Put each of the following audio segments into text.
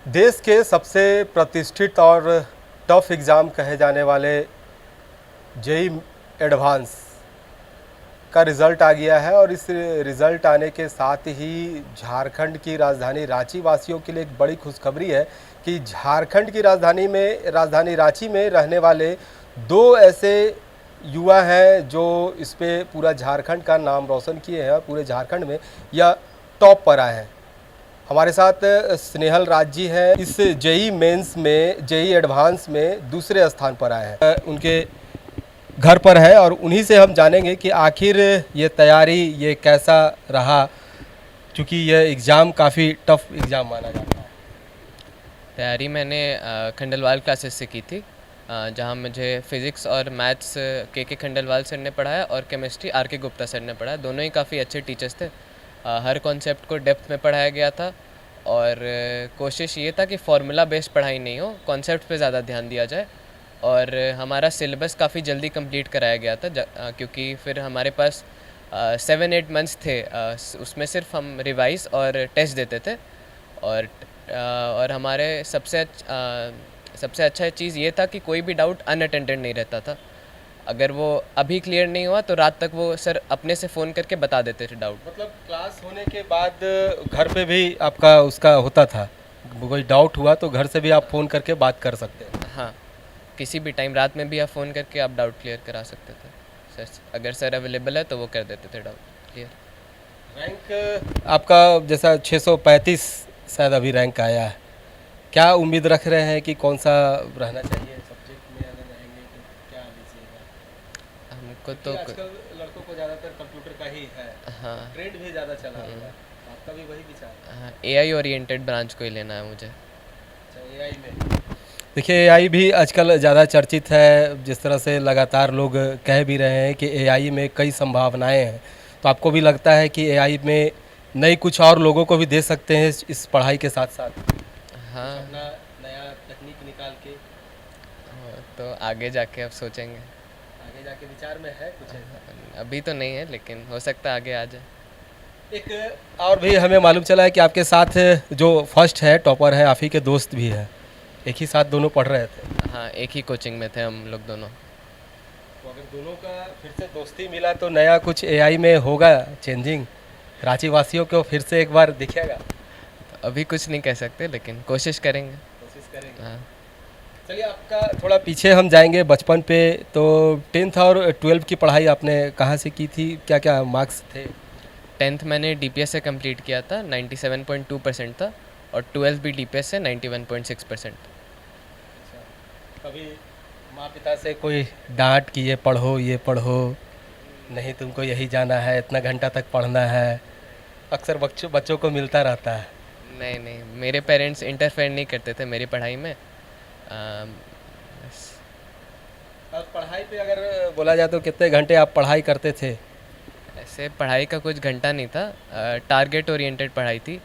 देश के सबसे प्रतिष्ठित और टफ एग्ज़ाम कहे जाने वाले जेई एडवांस का रिज़ल्ट आ गया है और इस रिज़ल्ट आने के साथ ही झारखंड की राजधानी रांची वासियों के लिए एक बड़ी खुशखबरी है कि झारखंड की राजधानी रांची में रहने वाले दो ऐसे युवा हैं जो इस पे पूरा झारखंड का नाम रोशन किए हैं। पूरे झारखंड में यह टॉप पर आए हैं। हमारे साथ स्नेहल राज जी हैं, इस जेई मेंस में जेई एडवांस में दूसरे स्थान पर आए हैं। उनके घर पर है और उन्हीं से हम जानेंगे कि आखिर ये तैयारी ये कैसा रहा, क्योंकि यह एग्ज़ाम काफ़ी टफ एग्ज़ाम माना जाता है। तैयारी मैंने खंडेलवाल क्लासेस से की थी, जहाँ मुझे फ़िज़िक्स और मैथ्स के खंडेलवाल सर ने पढ़ाया और केमिस्ट्री आर के गुप्ता सर ने पढ़ाया। दोनों ही काफ़ी अच्छे टीचर्स थे। हर कॉन्सेप्ट को डेप्थ में पढ़ाया गया था और कोशिश ये था कि फार्मूला बेस्ड पढ़ाई नहीं हो, कॉन्सेप्ट पे ज़्यादा ध्यान दिया जाए। और हमारा सिलेबस काफ़ी जल्दी कंप्लीट कराया गया था, क्योंकि फिर हमारे पास 7-8 मंथ्स थे। उसमें सिर्फ हम रिवाइज़ और टेस्ट देते थे। और हमारे सबसे अच्छा चीज़ ये था कि कोई भी डाउट अनअटेंडेड नहीं रहता था। अगर वो अभी क्लियर नहीं हुआ तो रात तक वो सर अपने से फ़ोन करके बता देते थे डाउट। मतलब क्लास होने के बाद घर पे भी आपका उसका होता था, कोई डाउट हुआ तो घर से भी आप फ़ोन करके बात कर सकते हैं। हाँ, किसी भी टाइम रात में भी आप फ़ोन करके आप डाउट क्लियर करा सकते थे। सर अगर सर अवेलेबल है तो वो कर देते थे डाउट क्लियर। रैंक आपका जैसा 635 शायद अभी रैंक आया है, क्या उम्मीद रख रहे हैं कि कौन सा रहना चाहिए सब्जेक्ट में? अगर रहेंगे तो क्या लीजिएगा? हमको क्योंकि तो आजकल लड़कों को ज़्यादातर कंप्यूटर का ही है, हाँ ट्रेंड भी ज़्यादा चला हुआ है, तो आपका भी वही विचार है? हाँ, एआई ओरिएंटेड ब्रांच को ही लेना है मुझे। अच्छा, एआई में देखिए एआई भी आजकल ज़्यादा चर्चित है। जिस तरह से लगातार लोग कह भी रहे हैं कि एआई में कई संभावनाएं हैं, तो आपको भी लगता है कि एआई में नई कुछ और लोगों को भी दे सकते हैं इस पढ़ाई के साथ साथ कुछ हाँ अपना नया तकनीक निकाल के? तो आगे जाके अब सोचेंगे। आगे जाके विचार में है कुछ ऐसा? अभी तो नहीं है, लेकिन हो सकता है आगे आ जाए। एक और भी हमें मालूम चला है कि आपके साथ जो फर्स्ट है टॉपर है, आप ही के दोस्त भी है, एक ही साथ दोनों पढ़ रहे थे। हाँ, एक ही कोचिंग में थे हम लोग दोनों। तो अगर दोनों का फिर से दोस्ती मिला तो नया कुछ एआई में होगा चेंजिंग, रांची वासियों को फिर से एक बार दिखेगा? तो अभी कुछ नहीं कह सकते, लेकिन कोशिश करेंगे। कोशिश करेंगे। हाँ, चलिए आपका थोड़ा पीछे हम जाएंगे बचपन पे। तो 10th और 12th की पढ़ाई आपने कहाँ से की थी, क्या क्या मार्क्स थे? 10th मैंने डीपीएस से कंप्लीट किया था, 97.2% था। और 12th भी डीपीएस से 91.6%। कभी माँ पिता से कोई डांट कि ये पढ़ो, नहीं तुमको यही जाना है, इतना घंटा तक पढ़ना है, अक्सर बच्चों को मिलता रहता है? नहीं नहीं, मेरे पेरेंट्स इंटरफेयर नहीं करते थे मेरी पढ़ाई में। बस। और पढ़ाई पे अगर बोला जाए तो कितने घंटे आप पढ़ाई करते थे? ऐसे पढ़ाई का कुछ घंटा नहीं था, टारगेट ओरिएंटेड पढ़ाई थी।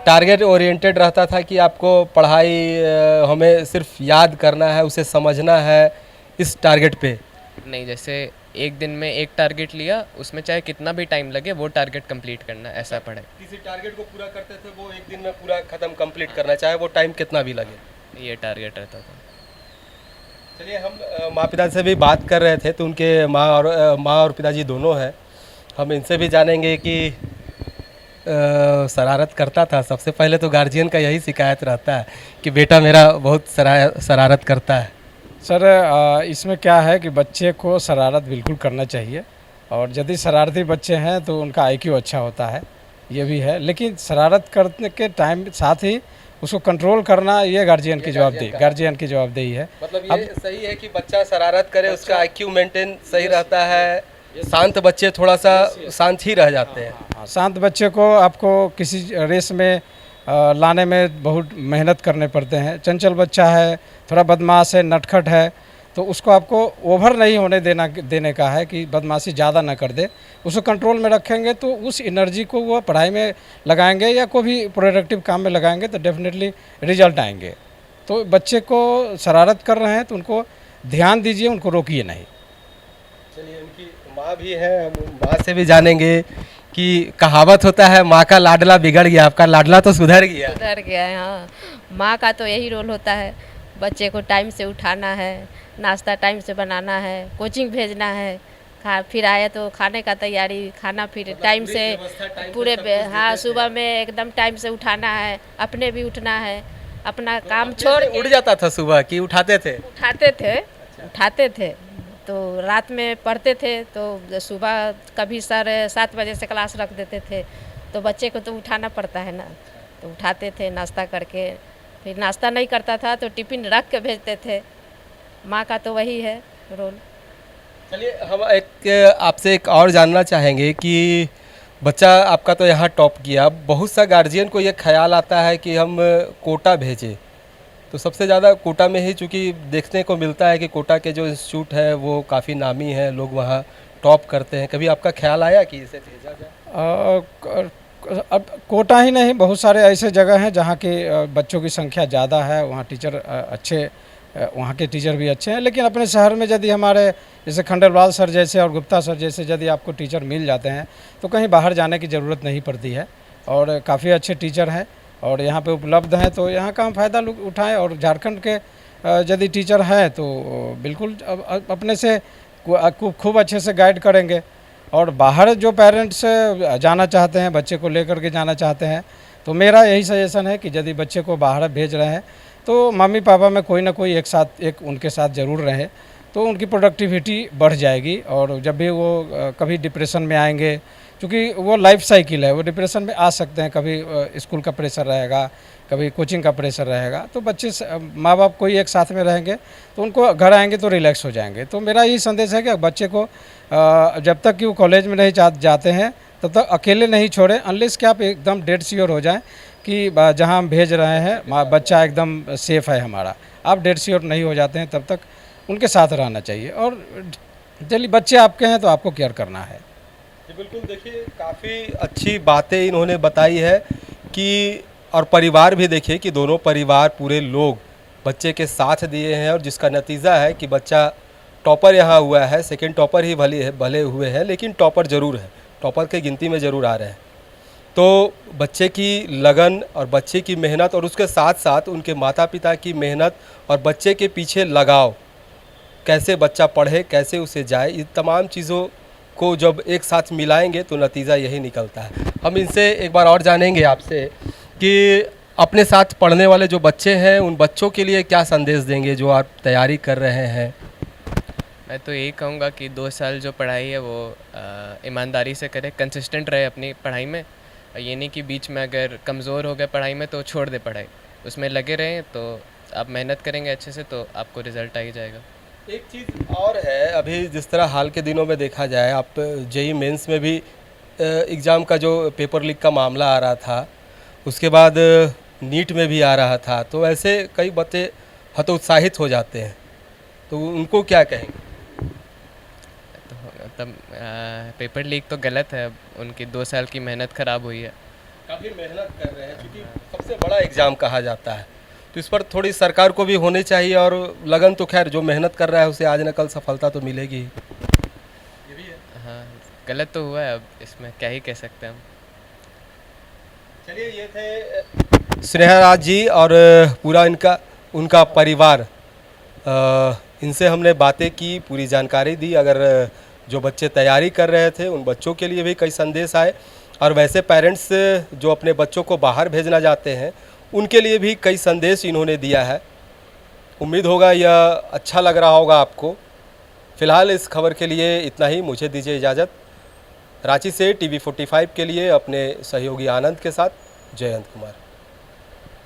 टारगेट ओरिएंटेड रहता था कि आपको पढ़ाई हमें सिर्फ याद करना है, उसे समझना है, इस टारगेट पे? नहीं, जैसे एक दिन में एक टारगेट लिया, उसमें चाहे कितना भी टाइम लगे वो टारगेट कंप्लीट करना, ऐसा पढ़ाई। किसी टारगेट को पूरा करते थे वो एक दिन में पूरा खत्म कंप्लीट करना, चाहे वो टाइम कितना भी लगे, ये टारगेट रहता था। चलिए हम माँ पिता से भी बात कर रहे थे तो उनके माँ और पिताजी दोनों हैं, हम इनसे भी जानेंगे कि शरारत करता था। सबसे पहले तो गार्जियन का यही शिकायत रहता है कि बेटा मेरा बहुत शरारत करता है। सर इसमें क्या है कि बच्चे को शरारत बिल्कुल करना चाहिए, और यदि शरारती बच्चे हैं तो उनका आईक्यू अच्छा होता है, ये भी है। लेकिन शरारत करने के टाइम साथ ही उसको कंट्रोल करना, ये गार्जियन की जवाबदेही है। मतलब ये सही है कि बच्चा शरारत करे, उसका आईक्यू मेंटेन सही रहता है, शांत बच्चे थोड़ा सा शांत ही रह जाते हैं। हाँ, शांत बच्चे को आपको किसी रेस में लाने में बहुत मेहनत करने पड़ते हैं। चंचल बच्चा है, थोड़ा बदमाश है, नटखट है, तो उसको आपको ओवर नहीं होने देने का है कि बदमाशी ज़्यादा ना कर दे। उसको कंट्रोल में रखेंगे तो उस एनर्जी को वो पढ़ाई में लगाएंगे या कोई भी प्रोडक्टिव काम में लगाएंगे तो डेफिनेटली रिजल्ट आएंगे। तो बच्चे को शरारत कर रहे हैं तो उनको ध्यान दीजिए, उनको रोकिए नहीं। चलिए उनकी माँ भी है, हम माँ से भी जानेंगे कि कहावत होता है माँ का लाडला बिगड़ गया, आपका लाडला तो सुधर गया। सुधर गया है। हाँ, माँ का तो यही रोल होता है, बच्चे को टाइम से उठाना है, नाश्ता टाइम से बनाना है, कोचिंग भेजना है, फिर आए तो खाने का तैयारी, खाना फिर टाइम से हाँ, सुबह में एकदम टाइम से उठाना है, अपने भी उठना है, अपना काम छोड़ उठ जाता था सुबह कि उठाते थे? उठाते थे तो रात में पढ़ते थे, तो सुबह कभी सर 7 बजे से क्लास रख देते थे, तो बच्चे को तो उठाना पड़ता है ना, तो उठाते थे नाश्ता करके, फिर नाश्ता नहीं करता था तो टिफ़िन रख के भेजते थे। माँ का तो वही है रोल। चलिए हम आपसे एक और जानना चाहेंगे कि बच्चा आपका तो यहाँ टॉप किया, बहुत सा गार्जियन को ये ख्याल आता है कि हम कोटा भेजें, तो सबसे ज़्यादा कोटा में ही चूँकि देखने को मिलता है कि कोटा के जो इंस्टीट्यूट है वो काफ़ी नामी है, लोग वहाँ टॉप करते हैं। कभी आपका ख्याल आया कि इसे भेजा जाए? अब कोटा ही नहीं, बहुत सारे ऐसे जगह हैं जहाँ के बच्चों की संख्या ज़्यादा है, वहाँ टीचर अच्छे, वहाँ के टीचर भी अच्छे हैं। लेकिन अपने शहर में यदि हमारे जैसे खंडेलवाल सर जैसे और गुप्ता सर जैसे यदि आपको टीचर मिल जाते हैं तो कहीं बाहर जाने की ज़रूरत नहीं पड़ती है, और काफ़ी अच्छे टीचर हैं और यहाँ पे उपलब्ध हैं, तो यहाँ का हम फ़ायदा उठाएं। और झारखंड के यदि टीचर हैं तो बिल्कुल अपने से खूब अच्छे से गाइड करेंगे। और बाहर जो पेरेंट्स जाना चाहते हैं, बच्चे को लेकर के जाना चाहते हैं, तो मेरा यही सजेशन है कि यदि बच्चे को बाहर भेज रहे हैं तो मम्मी पापा में कोई ना कोई एक उनके साथ ज़रूर रहे, तो उनकी प्रोडक्टिविटी बढ़ जाएगी। और जब भी वो कभी डिप्रेशन में आएंगे, क्योंकि वो लाइफ साइकिल है, वो डिप्रेशन में आ सकते हैं, कभी स्कूल का प्रेशर रहेगा, कभी कोचिंग का प्रेशर रहेगा, तो बच्चे माँ बाप कोई एक साथ में रहेंगे तो उनको घर आएंगे तो रिलैक्स हो जाएंगे। तो मेरा यही संदेश है कि बच्चे को जब तक कि वो कॉलेज में नहीं जाते हैं तब तक अकेले नहीं छोड़ें, अनलेस कि आप एकदम डेड श्योर हो जाएं कि जहां हम भेज रहे हैं बच्चा एकदम सेफ़ है हमारा। आप डेड श्योर नहीं हो जाते हैं तब तक उनके साथ रहना चाहिए। और चलिए बच्चे आपके हैं तो आपको केयर करना है। बिल्कुल, देखिए काफ़ी अच्छी बातें इन्होंने बताई है कि, और परिवार भी देखिए कि दोनों परिवार पूरे लोग बच्चे के साथ दिए हैं, और जिसका नतीजा है कि बच्चा टॉपर यहाँ हुआ है। सेकंड टॉपर ही भले हुए हैं, लेकिन टॉपर ज़रूर है, टॉपर की गिनती में ज़रूर आ रहे हैं। तो बच्चे की लगन और बच्चे की मेहनत, और उसके साथ साथ उनके माता पिता की मेहनत और बच्चे के पीछे लगाव, कैसे बच्चा पढ़े, कैसे उसे जाए, इन तमाम चीज़ों को जब एक साथ मिलाएंगे तो नतीजा यही निकलता है। हम इनसे एक बार और जानेंगे आपसे कि अपने साथ पढ़ने वाले जो बच्चे हैं उन बच्चों के लिए क्या संदेश देंगे जो आप तैयारी कर रहे हैं? मैं तो यही कहूँगा कि 2 साल जो पढ़ाई है वो ईमानदारी से करें, कंसिस्टेंट रहे अपनी पढ़ाई में। ये नहीं कि बीच में अगर कमज़ोर हो गए पढ़ाई में तो छोड़ दे पढ़ाई, उसमें लगे रहें, तो आप मेहनत करेंगे अच्छे से तो आपको रिज़ल्ट आ ही जाएगा। एक चीज़ और है, अभी जिस तरह हाल के दिनों में देखा जाए, आप जेईई मेंस में भी एग्ज़ाम का जो पेपर लीक का मामला आ रहा था, उसके बाद नीट में भी आ रहा था, तो ऐसे कई बच्चे हतोत्साहित हो जाते हैं, तो उनको क्या कहेंगे? तो तब पेपर लीक तो गलत है, उनकी 2 साल की मेहनत ख़राब हुई है। काफ़ी मेहनत कर रहे हैं, क्योंकि सबसे बड़ा एग्ज़ाम कहा जाता है, तो इस पर थोड़ी सरकार को भी होनी चाहिए। और लगन तो खैर जो मेहनत कर रहा है उसे आज न कल सफलता तो मिलेगी ही। ये भी है। हाँ, गलत तो हुआ है, अब इसमें क्या ही कह सकते हैं हम। चलिए, ये थे स्नेहराज जी और पूरा उनका परिवार। इनसे हमने बातें की, पूरी जानकारी दी। अगर जो बच्चे तैयारी कर रहे थे उन बच्चों के लिए भी कई संदेश आए, और वैसे पेरेंट्स जो अपने बच्चों को बाहर भेजना चाहते हैं उनके लिए भी कई संदेश इन्होंने दिया है। उम्मीद होगा यह अच्छा लग रहा होगा आपको। फ़िलहाल इस खबर के लिए इतना ही, मुझे दीजिए इजाज़त। रांची से TV45 के लिए अपने सहयोगी आनंद के साथ जयंत कुमार।